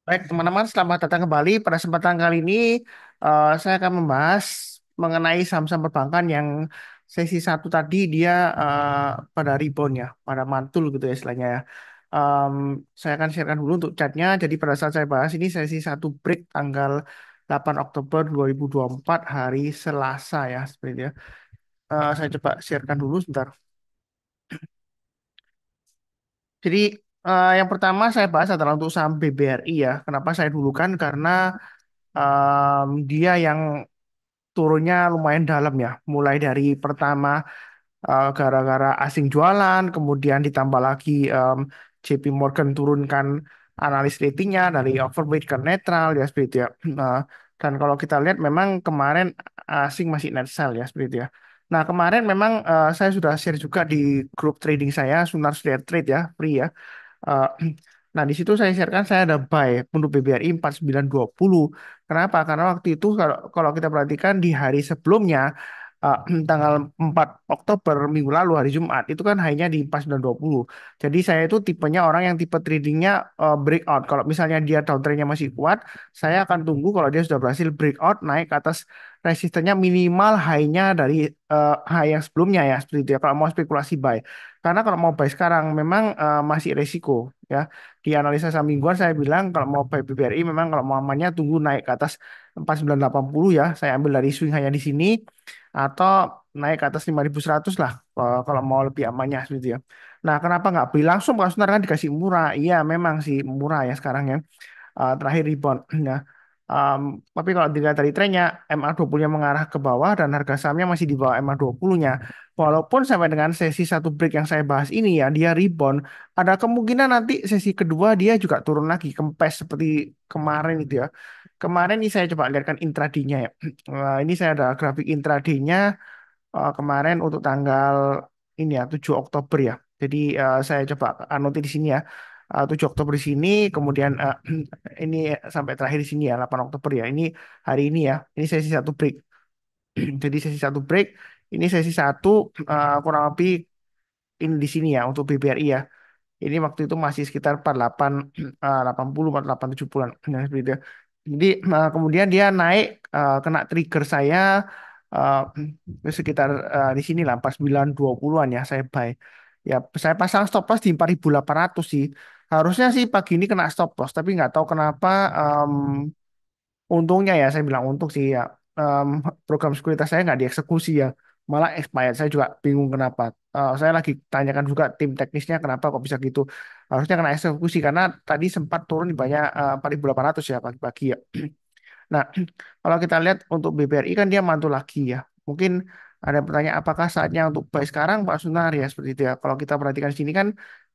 Baik, teman-teman, selamat datang kembali. Pada kesempatan kali ini, saya akan membahas mengenai saham-saham perbankan yang sesi satu tadi dia pada rebound ya, pada mantul gitu ya istilahnya ya. Em, saya akan sharekan dulu untuk chatnya. Jadi pada saat saya bahas ini sesi satu break tanggal 8 Oktober 2024 hari Selasa ya, seperti itu ya. Saya coba sharekan dulu sebentar. Jadi yang pertama saya bahas adalah untuk saham BBRI ya. Kenapa saya dulukan? Karena dia yang turunnya lumayan dalam ya. Mulai dari pertama gara-gara asing jualan, kemudian ditambah lagi JP Morgan turunkan analis ratingnya dari overweight ke netral ya seperti itu ya. Nah, dan kalau kita lihat memang kemarin asing masih net sell ya seperti itu ya. Nah kemarin memang saya sudah share juga di grup trading saya Sunar Share Trade ya, free ya. Eh, nah, di situ saya sharekan saya ada buy untuk BBRI 4920. Kenapa? Karena waktu itu kalau kalau kita perhatikan di hari sebelumnya eh, tanggal 4 Oktober minggu lalu hari Jumat itu kan hanya di 4920. Jadi saya itu tipenya orang yang tipe tradingnya breakout. Kalau misalnya dia downtrendnya masih kuat, saya akan tunggu kalau dia sudah berhasil breakout naik ke atas resistennya minimal high-nya dari high yang sebelumnya ya seperti itu ya. Kalau mau spekulasi buy. Karena kalau mau buy sekarang memang masih resiko ya. Di analisa saham mingguan saya bilang kalau mau buy BBRI memang kalau mau amannya tunggu naik ke atas 4980 ya. Saya ambil dari swing hanya di sini atau naik ke atas 5100 lah kalau mau lebih amannya gitu ya. Nah, kenapa nggak beli langsung? Kalau sebenarnya kan dikasih murah. Iya, memang sih murah ya sekarang ya terakhir rebound. Nah, um, tapi kalau dilihat dari trennya, MA20-nya mengarah ke bawah dan harga sahamnya masih di bawah MA20-nya. Walaupun sampai dengan sesi satu break yang saya bahas ini ya, dia rebound, ada kemungkinan nanti sesi kedua dia juga turun lagi, kempes seperti kemarin itu ya. Kemarin ini saya coba lihatkan intraday-nya ya. Ini saya ada grafik intraday-nya kemarin untuk tanggal ini ya 7 Oktober ya. Jadi saya coba anotir di sini ya. 7 Oktober di sini, kemudian ini sampai terakhir di sini ya 8 Oktober ya. Ini hari ini ya. Ini sesi satu break. Jadi sesi satu break, ini sesi satu kurang lebih ini di sini ya untuk BBRI ya. Ini waktu itu masih sekitar 48 80 48 70-an nah, seperti itu. Jadi kemudian dia naik kena trigger saya sekitar di sini lah 4920-an ya saya buy. Ya saya pasang stop loss di 4800 sih. Harusnya sih pagi ini kena stop loss tapi nggak tahu kenapa untungnya ya saya bilang untung sih ya em, program sekuritas saya nggak dieksekusi ya malah expired saya juga bingung kenapa. Saya lagi tanyakan juga tim teknisnya kenapa kok bisa gitu harusnya kena eksekusi karena tadi sempat turun di banyak 4800 ya pagi-pagi ya. Nah, kalau kita lihat untuk BBRI kan dia mantul lagi ya. Mungkin ada pertanyaan apakah saatnya untuk buy sekarang Pak Sunar ya seperti itu ya. Kalau kita perhatikan di sini kan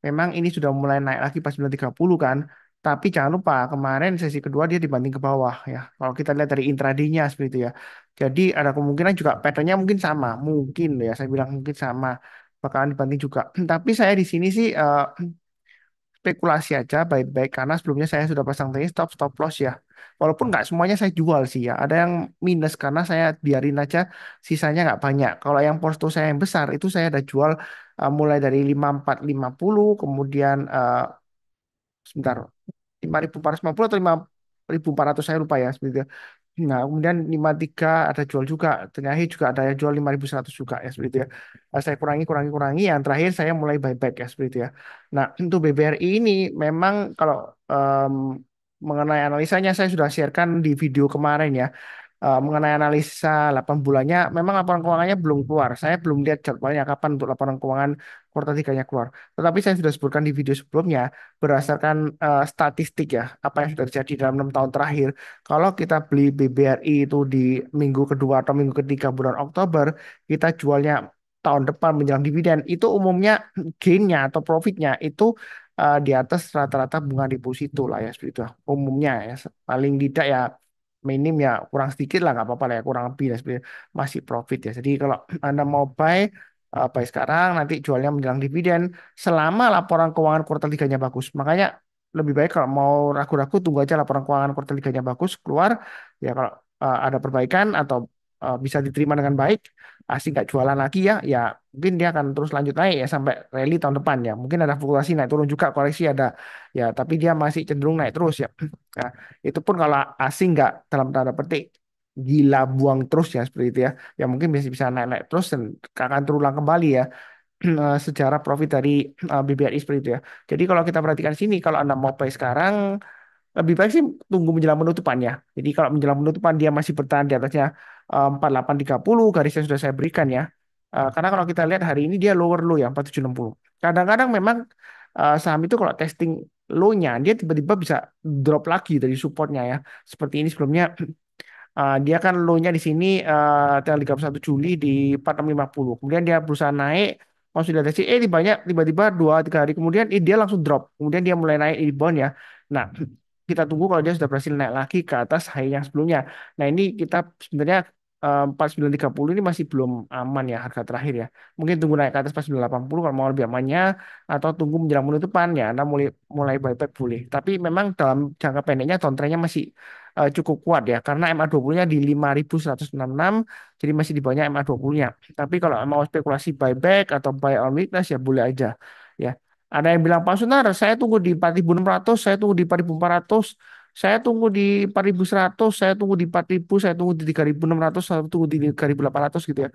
memang ini sudah mulai naik lagi pas 930 kan. Tapi jangan lupa kemarin sesi kedua dia dibanting ke bawah ya. Kalau kita lihat dari intraday-nya seperti itu ya. Jadi ada kemungkinan juga pattern-nya mungkin sama. Mungkin ya saya bilang mungkin sama. Bakalan dibanting juga. Tapi saya di sini sih spekulasi aja baik-baik karena sebelumnya saya sudah pasang tadi stop loss ya. Walaupun nggak semuanya saya jual sih ya. Ada yang minus karena saya biarin aja sisanya nggak banyak. Kalau yang porto saya yang besar itu saya ada jual mulai dari 5450 kemudian sebentar 5450 atau 5400 saya lupa ya seperti itu. Nah, kemudian 53 ada jual juga, terakhir juga ada yang jual 5100 juga ya seperti itu ya. Saya kurangi, yang terakhir saya mulai buyback ya seperti itu ya. Nah, untuk BBRI ini memang kalau em, mengenai analisanya saya sudah sharekan di video kemarin ya mengenai analisa 8 bulannya, memang laporan keuangannya belum keluar. Saya belum lihat jadwalnya kapan untuk laporan keuangan kuartal 3-nya keluar. Tetapi saya sudah sebutkan di video sebelumnya, berdasarkan statistik ya, apa yang sudah terjadi dalam 6 tahun terakhir. Kalau kita beli BBRI itu di minggu kedua atau minggu ketiga bulan Oktober, kita jualnya tahun depan menjelang dividen, itu umumnya gainnya atau profitnya itu di atas rata-rata bunga deposito lah ya, seperti itu. Umumnya ya, paling tidak ya minim ya kurang sedikit lah nggak apa-apa lah ya kurang lebih lah sebenarnya masih profit ya jadi kalau Anda mau buy sekarang nanti jualnya menjelang dividen selama laporan keuangan kuartal tiganya bagus makanya lebih baik kalau mau ragu-ragu tunggu aja laporan keuangan kuartal tiganya bagus keluar ya kalau ada perbaikan atau bisa diterima dengan baik, asing nggak jualan lagi ya, ya mungkin dia akan terus lanjut naik ya sampai rally tahun depan ya. Mungkin ada fluktuasi naik turun juga, koreksi ada ya, tapi dia masih cenderung naik terus ya. Nah, itu pun kalau asing nggak dalam tanda petik gila buang terus ya seperti itu ya, ya mungkin bisa bisa naik-naik terus dan akan terulang kembali ya sejarah profit dari BBRI seperti itu ya. Jadi kalau kita perhatikan sini, kalau Anda mau buy sekarang, lebih baik sih tunggu menjelang penutupan ya. Jadi kalau menjelang penutupan dia masih bertahan di atasnya 4830 garis yang sudah saya berikan ya. Karena kalau kita lihat hari ini dia lower low ya 4760. Kadang-kadang memang saham itu kalau testing low-nya dia tiba-tiba bisa drop lagi dari supportnya ya. Seperti ini sebelumnya dia kan low-nya di sini tanggal 31 Juli di 4650. Kemudian dia berusaha naik konsolidasi tiba-tiba 2 3 hari kemudian dia langsung drop. Kemudian dia mulai naik rebound ya. Nah, kita tunggu kalau dia sudah berhasil naik lagi ke atas high yang sebelumnya. Nah, ini kita sebenarnya 4930 ini masih belum aman ya harga terakhir ya. Mungkin tunggu naik ke atas 4980 kalau mau lebih amannya, atau tunggu menjelang penutupan ya. Anda mulai mulai buyback boleh. Tapi memang dalam jangka pendeknya downtrendnya masih cukup kuat ya karena MA20-nya di 5166, jadi masih di bawahnya MA20-nya. Tapi kalau mau spekulasi buyback atau buy on weakness ya boleh aja ya. Ada yang bilang Pak Sunar, saya tunggu di 4600, saya tunggu di 4400, saya tunggu di 4100, saya tunggu di 4000, saya tunggu di 3600, saya tunggu di 3800 gitu ya.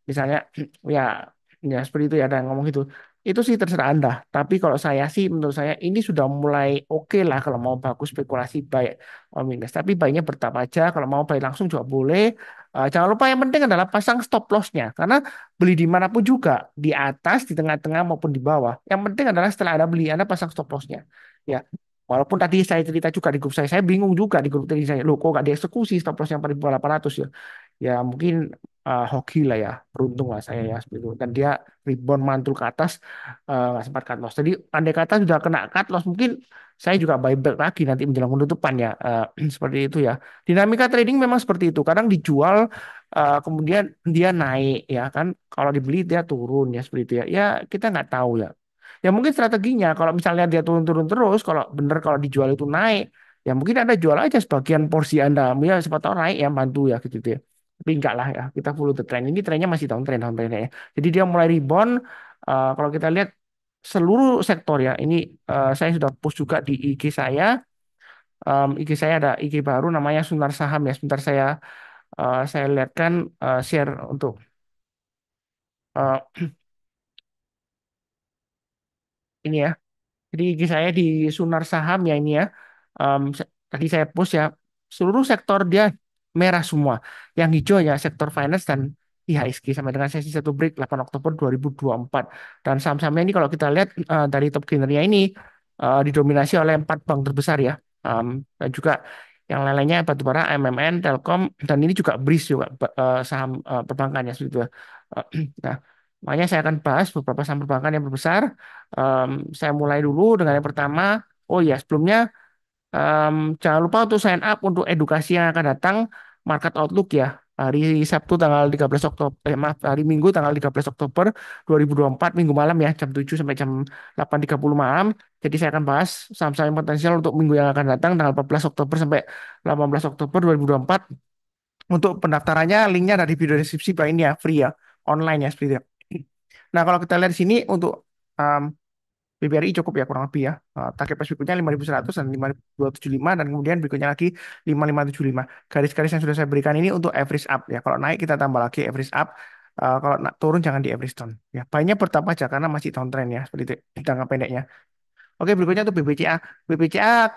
Misalnya ya, ya seperti itu ya, ada yang ngomong gitu. Itu sih terserah Anda. Tapi kalau saya sih, menurut saya ini sudah mulai oke lah kalau mau bagus spekulasi baik on weakness. Tapi baiknya bertahap aja. Kalau mau baik langsung juga boleh. Jangan lupa yang penting adalah pasang stop lossnya. Karena beli dimanapun juga, di atas, di tengah-tengah maupun di bawah. Yang penting adalah setelah Anda beli, Anda pasang stop lossnya. Ya. Walaupun tadi saya cerita juga di grup saya bingung juga di grup tadi saya, loh kok gak dieksekusi stop lossnya 4800 ya. Ya mungkin hoki lah ya, beruntung lah saya ya seperti itu. Dan dia rebound mantul ke atas, nggak sempat cut loss. Jadi andai kata sudah kena cut loss, mungkin saya juga buyback lagi nanti menjelang penutupan ya. Seperti itu ya. Dinamika trading memang seperti itu. Kadang dijual, kemudian dia naik ya kan. Kalau dibeli dia turun ya seperti itu ya. Ya kita nggak tahu ya. Ya mungkin strateginya kalau misalnya dia turun-turun terus, kalau bener kalau dijual itu naik, ya mungkin Anda jual aja sebagian porsi Anda. Ya siapa tahu naik ya bantu ya gitu ya. Tapi enggak lah ya, kita follow the trend. Ini trennya masih downtrend ya. Jadi dia mulai rebound. Kalau kita lihat seluruh sektor ya, ini saya sudah post juga di IG saya. IG saya ada IG baru namanya Sunar Saham ya. Sebentar saya lihatkan share untuk uh, ini ya. Jadi IG saya di Sunar Saham ya ini ya. Tadi saya post ya, seluruh sektor dia merah semua. Yang hijau ya sektor finance dan IHSG sampai dengan sesi satu break 8 Oktober 2024. Dan saham-sahamnya ini kalau kita lihat dari top gainer ini didominasi oleh 4 bank terbesar ya. Dan juga yang lain-lainnya batubara, MMN, Telkom, dan ini juga BRIS juga saham perbankannya seperti itu. Nah, makanya saya akan bahas beberapa saham perbankan yang berbesar. Saya mulai dulu dengan yang pertama. Oh ya, sebelumnya jangan lupa untuk sign up untuk edukasi yang akan datang Market Outlook ya. Hari Sabtu tanggal 13 Oktober, maaf, hari Minggu tanggal 13 Oktober 2024, Minggu malam ya, jam 7 sampai jam 8.30 malam. Jadi saya akan bahas saham-saham yang potensial untuk minggu yang akan datang tanggal 14 Oktober sampai 18 Oktober 2024. Untuk pendaftarannya, linknya ada di video deskripsi bawah ini ya, free ya, online ya, seperti itu. Nah, kalau kita lihat di sini untuk um, BBRI cukup ya kurang lebih ya. Target price berikutnya 5100 dan 5275 dan kemudian berikutnya lagi 5575. Garis-garis yang sudah saya berikan ini untuk average up ya. Kalau naik kita tambah lagi average up. Kalau turun jangan di average down. Ya, baiknya bertambah aja karena masih downtrend ya seperti itu jangka pendeknya. Oke, berikutnya untuk BBCA. BBCA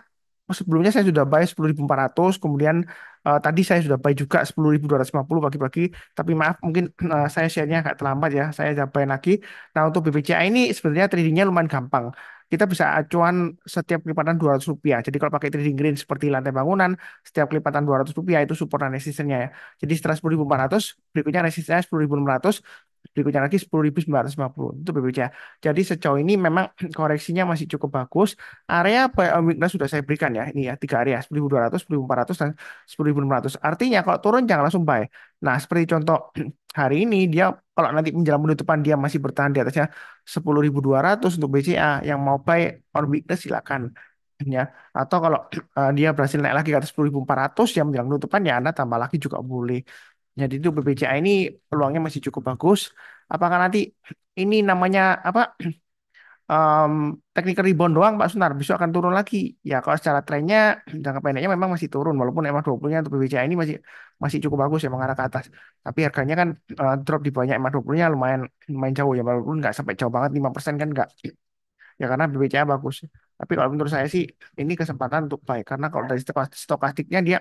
sebelumnya saya sudah buy 10.400, kemudian tadi saya sudah buy juga 10.250 pagi-pagi, tapi maaf mungkin saya share-nya agak terlambat ya, saya sudah buy lagi. Nah, untuk BBCA ini sebenarnya tradingnya lumayan gampang. Kita bisa acuan setiap kelipatan Rp200. Jadi kalau pakai trading green seperti lantai bangunan, setiap kelipatan Rp200 itu support dan resistennya ya. Jadi setelah 10.400, berikutnya resistennya 10.600, berikutnya lagi 10.950. Itu BBCA. Jadi sejauh ini memang koreksinya masih cukup bagus. Area buy on weakness sudah saya berikan ya. Ini ya, 3 area, 10.200, 10.400, dan 10.600. Artinya kalau turun jangan langsung buy. Nah, seperti contoh hari ini dia kalau nanti menjelang penutupan dia masih bertahan di atasnya 10.200 untuk BCA, yang mau buy on weakness silakan ya. Atau kalau dia berhasil naik lagi ke atas 10.400 yang menjelang penutupan ya Anda tambah lagi juga boleh. Jadi itu BBCA ini peluangnya masih cukup bagus. Apakah nanti ini namanya apa? em, Technical rebound doang Pak Sunar, besok akan turun lagi. Ya kalau secara trennya jangka pendeknya memang masih turun, walaupun EMA 20-nya untuk BBCA ini masih masih cukup bagus ya mengarah ke atas. Tapi harganya kan drop di bawahnya EMA 20-nya lumayan lumayan jauh ya, walaupun nggak sampai jauh banget 5% kan nggak. Ya karena BBCA bagus. Tapi kalau menurut saya sih ini kesempatan untuk buy karena kalau dari stokastiknya dia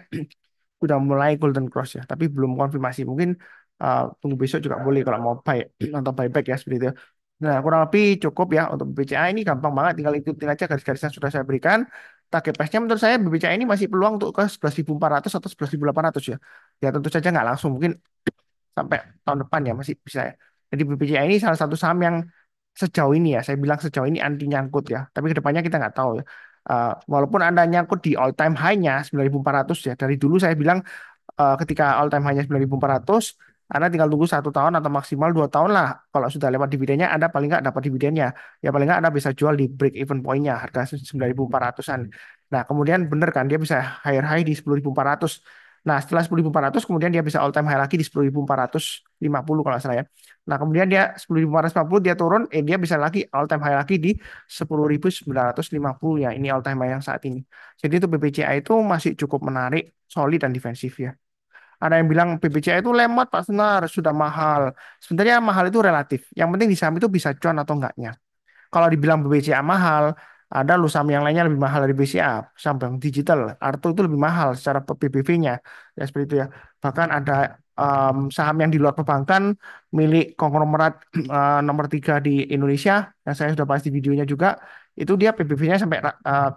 udah mulai golden cross ya, tapi belum konfirmasi. Mungkin tunggu besok juga boleh kalau mau buy atau buyback ya seperti itu. Nah, kurang lebih cukup ya untuk BCA ini gampang banget, tinggal ikutin aja garis-garis yang sudah saya berikan. Target price-nya menurut saya BBCA ini masih peluang untuk ke 11.400 atau 11.800 ya. Ya tentu saja nggak langsung, mungkin sampai tahun depan ya masih bisa ya. Jadi BBCA ini salah satu saham yang sejauh ini ya, saya bilang sejauh ini anti nyangkut ya. Tapi kedepannya kita nggak tahu ya. Walaupun Anda nyangkut di all time high-nya 9.400 ya. Dari dulu saya bilang ketika all time high-nya 9.400, Anda tinggal tunggu 1 tahun atau maksimal 2 tahun lah. Kalau sudah lewat dividennya, Anda paling nggak dapat dividennya. Ya paling nggak Anda bisa jual di break even point-nya harga 9.400-an. Nah, kemudian bener kan dia bisa higher high di 10.400. Nah, setelah 10.400 kemudian dia bisa all time high lagi di 10.450 kalau nggak salah ya. Nah, kemudian dia 10.450 dia turun, dia bisa lagi all time high lagi di 10.950 ya. Ini all time high yang saat ini. Jadi itu BBCA itu masih cukup menarik, solid dan defensif ya. Ada yang bilang BBCA itu lemot Pak Senar, sudah mahal. Sebenarnya mahal itu relatif. Yang penting di saham itu bisa cuan atau enggaknya. Kalau dibilang BCA mahal, ada loh saham yang lainnya lebih mahal dari BCA, saham bank digital. Arto itu lebih mahal secara PBV-nya, ya seperti itu ya. Bahkan ada saham yang di luar perbankan milik konglomerat nomor 3 di Indonesia, yang saya sudah bahas di videonya juga, itu dia PBV-nya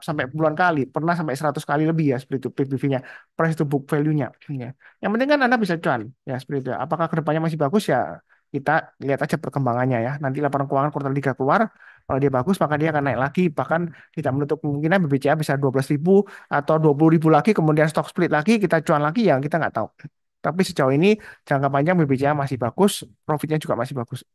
sampai puluhan kali, pernah sampai 100 kali lebih ya seperti itu PBV-nya, price to book value-nya. Ya. Yang penting kan Anda bisa cuan, ya seperti itu ya. Apakah kedepannya masih bagus ya? Kita lihat aja perkembangannya ya. Nanti laporan keuangan kuartal 3 keluar, kalau dia bagus maka dia akan naik lagi. Bahkan tidak menutup kemungkinan BBCA bisa 12.000 atau 20.000 lagi, kemudian stock split lagi, kita cuan lagi ya kita nggak tahu. Tapi sejauh ini jangka panjang BBCA masih bagus, profitnya juga masih bagus.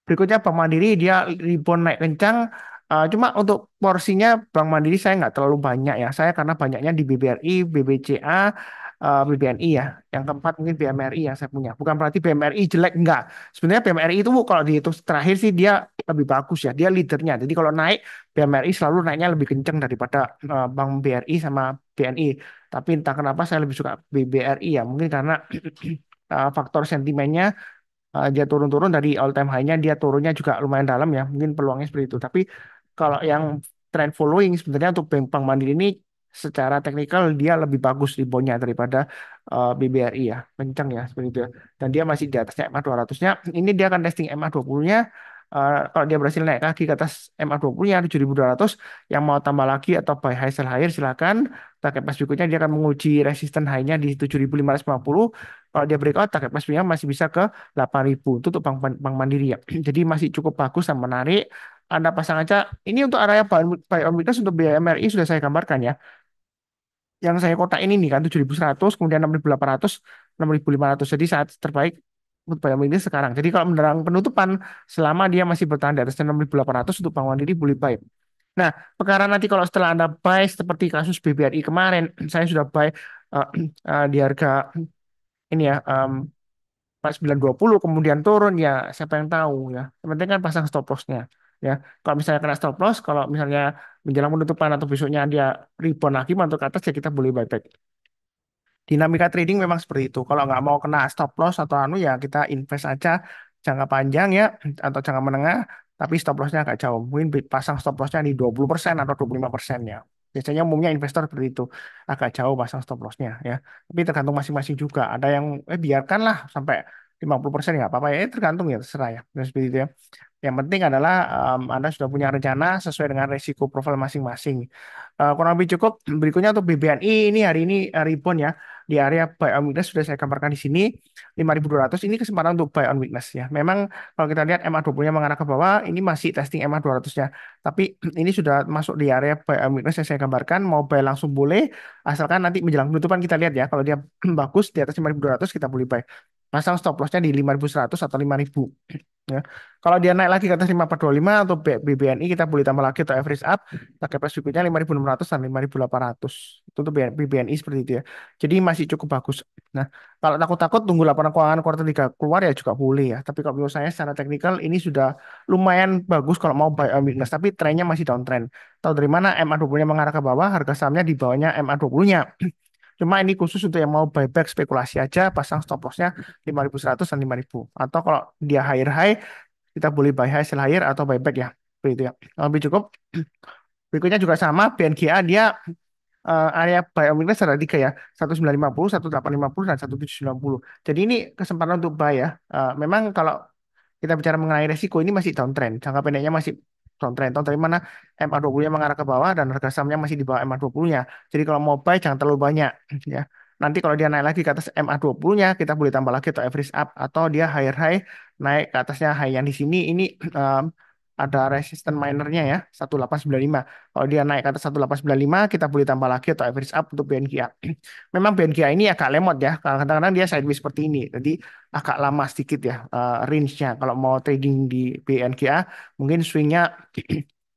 Berikutnya Bank Mandiri dia rebound naik kencang. Cuma untuk porsinya Bank Mandiri saya nggak terlalu banyak ya. Saya karena banyaknya di BBRI, BBCA, BBNI ya. Yang keempat mungkin BMRI yang saya punya. Bukan berarti BMRI jelek, enggak. Sebenarnya BMRI itu kalau dihitung terakhir sih dia lebih bagus ya. Dia leadernya. Jadi kalau naik, BMRI selalu naiknya lebih kencang daripada Bank BRI sama BNI. Tapi entah kenapa saya lebih suka BBRI ya. Mungkin karena faktor sentimennya, dia turun-turun dari all time high-nya, dia turunnya juga lumayan dalam ya, mungkin peluangnya seperti itu. Tapi kalau yang trend following sebenarnya untuk Bank Mandiri ini secara teknikal dia lebih bagus reboundnya daripada BBRI ya, kencang ya seperti itu ya. Dan dia masih di atasnya MA 200-nya. Ini dia akan testing MA 20-nya. Kalau dia berhasil naik lagi ke atas MA 20-nya 7.200, yang mau tambah lagi atau buy high sell higher silakan. Target price berikutnya dia akan menguji resisten high-nya di 7.550. Kalau dia breakout, target price berikutnya masih bisa ke 8.000 itu untuk Bank Mandiri ya. Jadi masih cukup bagus dan menarik. Anda pasang aja. Ini untuk area buy on weakness untuk BMRI sudah saya gambarkan ya. Yang saya kotak ini nih kan 7.100, kemudian 6.800, 6.500. Jadi saat terbaik untuk buy on weakness sekarang. Jadi kalau menjelang penutupan, selama dia masih bertahan di atas 6.800 untuk Bank Mandiri boleh buy. Nah, perkara nanti kalau setelah Anda buy seperti kasus BBRI kemarin, saya sudah buy di harga ini ya, 920 kemudian turun ya, siapa yang tahu ya. Yang penting kan pasang stop loss-nya ya. Kalau misalnya kena stop loss, kalau misalnya menjelang penutupan atau besoknya dia rebound lagi masuk ke atas ya kita boleh buy back. Dinamika trading memang seperti itu. Kalau nggak mau kena stop loss atau anu ya kita invest aja jangka panjang ya, atau jangka menengah, tapi stop lossnya agak jauh. Mungkin pasang stop lossnya di 20% atau 25% ya. Biasanya umumnya investor seperti itu, agak jauh pasang stop lossnya ya. Tapi tergantung masing-masing juga. Ada yang biarkanlah sampai 50% ya apa-apa ya, tergantung ya terserah ya. Dan seperti itu ya. Yang penting adalah Anda sudah punya rencana sesuai dengan resiko profil masing-masing. Kurang lebih cukup. Berikutnya untuk BBNI ini hari ini rebound ya di area buy on weakness sudah saya gambarkan di sini 5.200. Ini kesempatan untuk buy on weakness ya. Memang kalau kita lihat MA20-nya mengarah ke bawah, ini masih testing MA200-nya. Tapi ini sudah masuk di area buy on weakness yang saya gambarkan. Mau buy langsung boleh, asalkan nanti menjelang penutupan kita lihat ya. Kalau dia bagus di atas 5.200 kita boleh buy. pasang stop lossnya di 5.100 atau 5.000 ya. Kalau dia naik lagi ke atas 5.425 atau BBNI kita boleh tambah lagi atau average up target price berikutnya 5.600 dan 5.800 itu tuh BBNI seperti itu ya. Jadi masih cukup bagus. Nah, kalau takut-takut tunggu laporan keuangan kuartal 3 keluar ya juga boleh ya. Tapi kalau menurut saya secara teknikal ini sudah lumayan bagus kalau mau buy on weakness, tapi trennya masih downtrend. Tahu dari mana MA20-nya mengarah ke bawah, harga sahamnya di bawahnya MA20-nya. Cuma ini khusus untuk yang mau buyback spekulasi aja, pasang stop lossnya 5.100 dan 5.000. Atau kalau dia higher high, kita boleh buy high, sell higher, atau buyback ya. Seperti itu ya. Lebih cukup. Berikutnya juga sama, BNGA dia area buy on weakness ada tiga ya, 1950, 1850, dan 1790. Jadi ini kesempatan untuk buy ya. Memang kalau kita bicara mengenai resiko ini masih downtrend. Jangka pendeknya masih downtrend. Tahu dari mana MA20-nya mengarah ke bawah dan harga sahamnya masih di bawah MA20-nya. Jadi kalau mau buy jangan terlalu banyak ya. Nanti kalau dia naik lagi ke atas MA20-nya, kita boleh tambah lagi atau average up atau dia higher high naik ke atasnya high yang di sini ini ada resisten minernya ya 1895. Kalau dia naik ke atas 1895 kita boleh tambah lagi atau average up untuk BNGA. Memang BNGA ini agak lemot ya. Kadang-kadang dia sideways seperti ini. Jadi agak lama sedikit ya range-nya. Kalau mau trading di BNGA mungkin swing-nya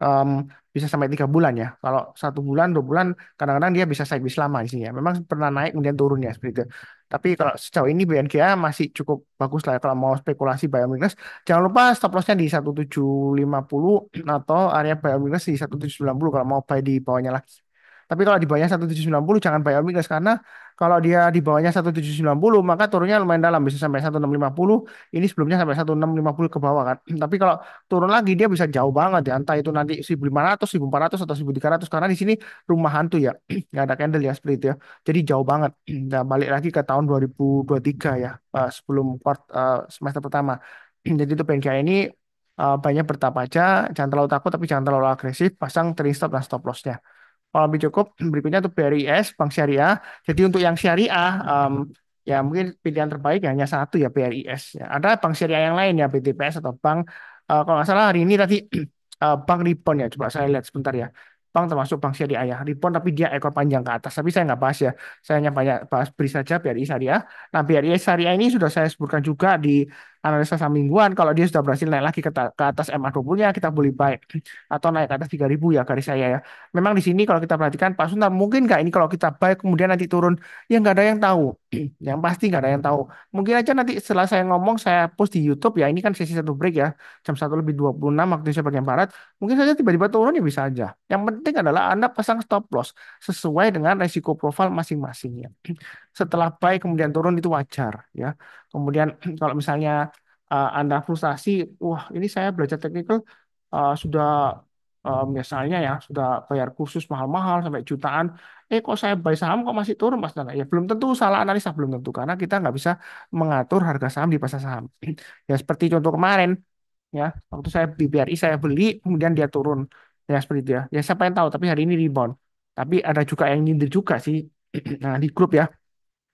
em, bisa sampai 3 bulan ya. Kalau 1 bulan, 2 bulan, kadang-kadang dia bisa sideways lama di sini ya. Memang pernah naik kemudian turun ya seperti itu. Tapi kalau sejauh ini BNGA masih cukup bagus lah ya kalau mau spekulasi buy on weakness. Jangan lupa stop loss-nya di 1750 atau area buy on weakness di 1790 kalau mau buy di bawahnya lagi. Tapi kalau di bawahnya 1790 jangan buy on weakness karena kalau dia di bawahnya 1790 maka turunnya lumayan dalam bisa sampai 1650. Ini sebelumnya sampai 1650 ke bawah kan. Tapi kalau turun lagi dia bisa jauh banget ya. Entah itu nanti 1500, 1400 atau 1300 karena di sini rumah hantu ya. Nggak ada candle ya seperti itu ya. Jadi jauh banget. Nah, balik lagi ke tahun 2023 ya. Sebelum semester pertama. Jadi itu PNK ini banyak bertahap aja. Jangan terlalu takut tapi jangan terlalu agresif. Pasang trailing stop dan stop loss-nya. Kalau lebih cukup, berikutnya untuk BRIS, Bank Syariah. Jadi untuk yang syariah, ya mungkin pilihan terbaik hanya satu ya BRIS. Ya. Ada bank syariah yang lain ya BTPS atau bank. Kalau nggak salah hari ini tadi Bank Ripon ya. Coba saya lihat sebentar ya. Bank termasuk bank syariah ya. Ripon tapi dia ekor panjang ke atas. Tapi saya nggak bahas ya. Saya hanya banyak bahas beri saja BRI Syariah. Nah BRI Syariah ini sudah saya sebutkan juga di analisa saham mingguan. Kalau dia sudah berhasil naik lagi ke atas MA20-nya, kita boleh buy. Atau naik ke atas 3.000 ya garis saya ya. Memang di sini kalau kita perhatikan Pak Suntar mungkin nggak ini kalau kita buy kemudian nanti turun ya nggak ada yang tahu. Yang pasti nggak ada yang tahu. Mungkin aja nanti setelah saya ngomong saya post di YouTube ya ini kan sesi satu break ya jam 1 lebih 26 waktu Indonesia bagian barat. Mungkin saja tiba-tiba turun ya bisa aja. Yang penting adalah Anda pasang stop loss sesuai dengan resiko profil masing-masing ya. Setelah buy kemudian turun itu wajar ya. Kemudian kalau misalnya Anda frustasi, wah ini saya belajar teknikal sudah misalnya ya sudah bayar kursus mahal-mahal sampai jutaan, kok saya buy saham kok masih turun Mas Nana? Ya belum tentu salah analisa belum tentu karena kita nggak bisa mengatur harga saham di pasar saham. Ya seperti contoh kemarin ya waktu saya di BRI saya beli kemudian dia turun ya seperti itu ya. Ya siapa yang tahu tapi hari ini rebound. Tapi ada juga yang nyindir juga sih. Nah di grup ya.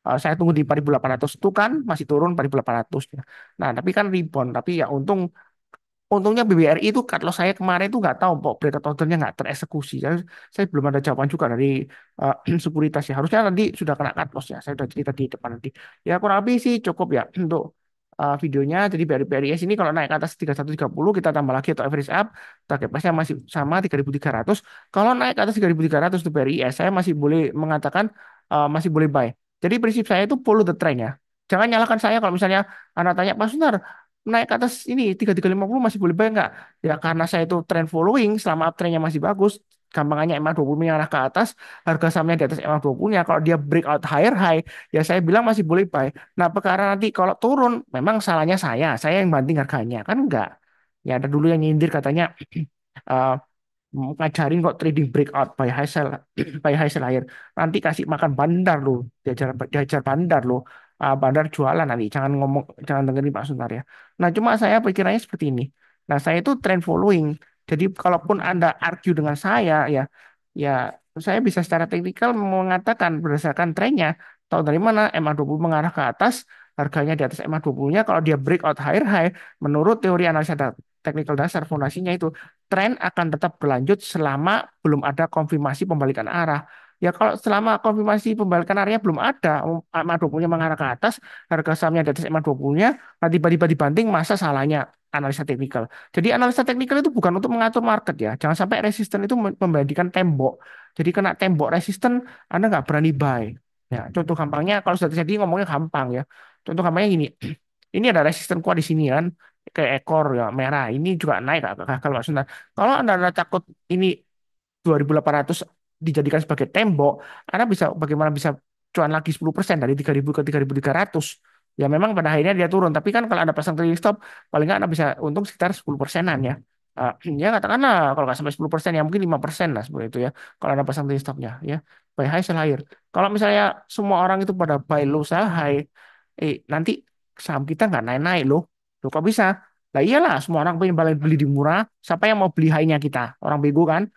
Saya tunggu di 4.800 itu kan masih turun 4.800 ya. Nah, tapi kan rebound. Tapi ya untungnya BBRI itu cut loss saya kemarin itu nggak tahu kok breakout ordernya nggak tereksekusi. Saya belum ada jawaban juga dari sekuritas ya. Harusnya nanti sudah kena cut loss ya. Saya sudah cerita di depan nanti. Ya kurang lebih sih cukup ya untuk videonya. Jadi BRIS ini kalau naik ke atas 3130 kita tambah lagi atau average up. Target price-nya masih sama 3.300. Kalau naik ke atas 3.300 untuk BRIS saya masih boleh mengatakan masih boleh buy. Jadi prinsip saya itu follow the trend ya. Jangan nyalakan saya kalau misalnya Anda tanya, Pak Sunar, naik ke atas ini 3350 masih boleh bayar nggak? Ya karena saya itu trend following selama uptrendnya masih bagus, gampangannya MA20 mengarah ke atas, harga sahamnya di atas MA20-nya, kalau dia breakout higher high, ya saya bilang masih boleh buy. Nah, perkara nanti kalau turun, memang salahnya saya yang banting harganya, kan enggak. Ya ada dulu yang nyindir katanya eh, ngajarin kok trading breakout buy high sell buy high sell higher. Nanti kasih makan bandar lo, diajar bandar lo. Bandar jualan nanti jangan dengerin Pak Suntar ya. Nah, cuma saya pikirannya seperti ini. Nah, saya itu trend following. Jadi kalaupun Anda argue dengan saya ya ya saya bisa secara teknikal mengatakan berdasarkan trennya tahu dari mana MA20 mengarah ke atas, harganya di atas MA20-nya kalau dia breakout higher high menurut teori analisa teknikal dasar fondasinya itu tren akan tetap berlanjut selama belum ada konfirmasi pembalikan arah. Ya kalau selama konfirmasi pembalikan area belum ada, MA20-nya mengarah ke atas, harga sahamnya di atas MA20-nya, nah tiba-tiba dibanting, masa salahnya analisa teknikal. Jadi analisa teknikal itu bukan untuk mengatur market ya. Jangan sampai resisten itu membandingkan tembok. Jadi kena tembok resisten, Anda nggak berani buy. Ya, contoh gampangnya, kalau sudah terjadi ngomongnya gampang ya. Contoh gampangnya gini, ini ada resisten kuat di sini kan, kayak ekor ya merah. Ini juga naik kalau sebentar. Kalau Anda takut ini 2.800 dijadikan sebagai tembok, Anda bisa bagaimana bisa cuan lagi 10% dari 3.000 ke 3.300. Ya memang pada akhirnya dia turun, tapi kan kalau Anda pasang trailing stop, paling nggak Anda bisa untung sekitar 10%-an ya. Ya katakanlah kalau nggak sampai 10% ya mungkin 5% lah seperti itu ya. Kalau Anda pasang trailing stopnya ya. Buy high sell higher. Kalau misalnya semua orang itu pada buy low sell high, nanti saham kita nggak naik-naik loh. Loh kok bisa? Lah iyalah semua orang pengen balik beli di murah. Siapa yang mau beli high-nya kita? Orang bego kan?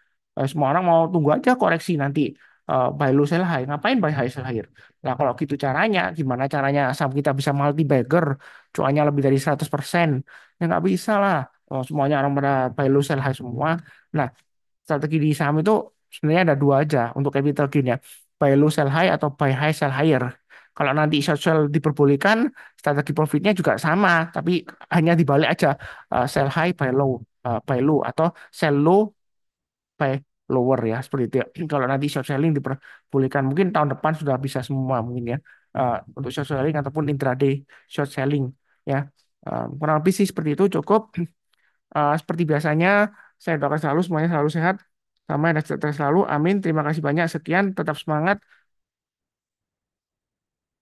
Semua orang mau tunggu aja koreksi nanti buy low sell high. Ngapain buy high sell higher? Nah, kalau gitu caranya, gimana caranya saham kita bisa multi bagger, cuannya lebih dari 100%? Ya nggak bisa lah. Oh, semuanya orang pada buy low sell high semua. Nah, strategi di saham itu sebenarnya ada dua aja untuk capital gain-nya. Buy low sell high atau buy high sell higher. Kalau nanti short sell diperbolehkan, strategi profitnya juga sama, tapi hanya dibalik aja. Sell high, buy low atau sell low, buy lower ya seperti itu ya. Kalau nanti short selling diperbolehkan mungkin tahun depan sudah bisa semua mungkin ya. Untuk short selling ataupun intraday short selling ya. Kurang lebih sih seperti itu cukup. Seperti biasanya saya doakan selalu semuanya selalu sehat sama dan sukses selalu. Amin. Terima kasih banyak. Sekian. Tetap semangat.